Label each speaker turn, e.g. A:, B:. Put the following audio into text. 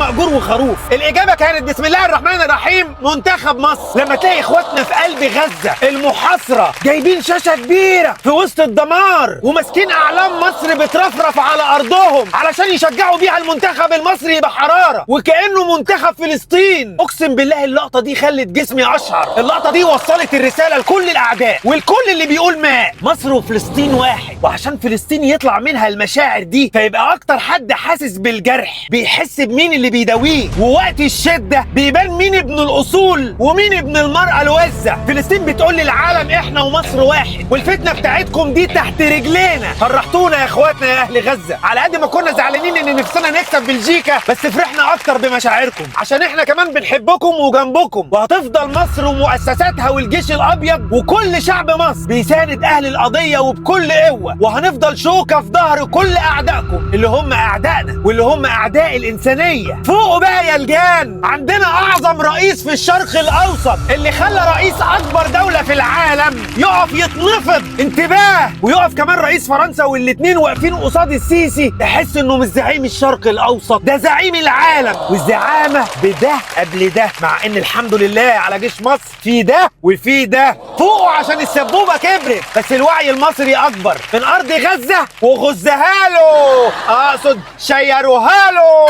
A: مأجور وخروف؟ الإجابة كانت بسم الله الرحمن الرحيم منتخب مصر. لما تلاقي إخواتنا في قلب غزة المحاصرة جايبين شاشة كبيرة في وسط الدمار وماسكين أعلام مصر بترفرف على أرضهم علشان يشجعوا بيها المنتخب المصري بحرارة وكأنه منتخب فلسطين، أقسم بالله اللقطة دي خلت جسمي أشعر. اللقطة دي وصلت الرسالة لكل الأعداء والكل اللي بيقول ما مصر وفلسطين واحد، وعشان فلسطين يطلع منها المشاعر دي فيبقى أكتر حد حاسس بالجرح بيحس بمين اللي بيداويه، ووقت الشدة بيبان مين ابن الأصول ومين ابن المرأة الوزة. فلسطين بتقول للعالم احنا ومصر واحد، والفتنة بتاعتكم دي تحت رجلينا. فرحتونا يا اخواتنا يا اهل غزة. على قد ما كنا زعلانين ان نفسنا نكسب بلجيكا بس فرحنا اكتر بمشاعركم عشان احنا كمان بنحبكم وجنبكم، وهتفضل مصر ومؤسساتها والجيش الابيض وكل شعب مصر بيساند اهل القضية وبكل قوة، وهنفضل شوكة في ظهر كل اعدائكم اللي هم اعدائنا واللي هم اعداء الانسانية. فوقوا بقى يا لجان، عندنا اعظم رئيس في الشرق الاوسط اللي خلى رئيس اكبر دولة في العالم يقف يتنفض. انتباه، ويقف كمان رئيس فرنسا والاتنين واقفين قصاد السيسي. تحس انه مش زعيم الشرق الاوسط، ده زعيم العالم، والزعامة بده قبل ده، مع ان الحمد لله على جيش مصر في ده وفي ده. فوقوا عشان السبوبة كبرت بس الوعي المصري اكبر. من ارض غزة وغزها له، اقصد شيروها له.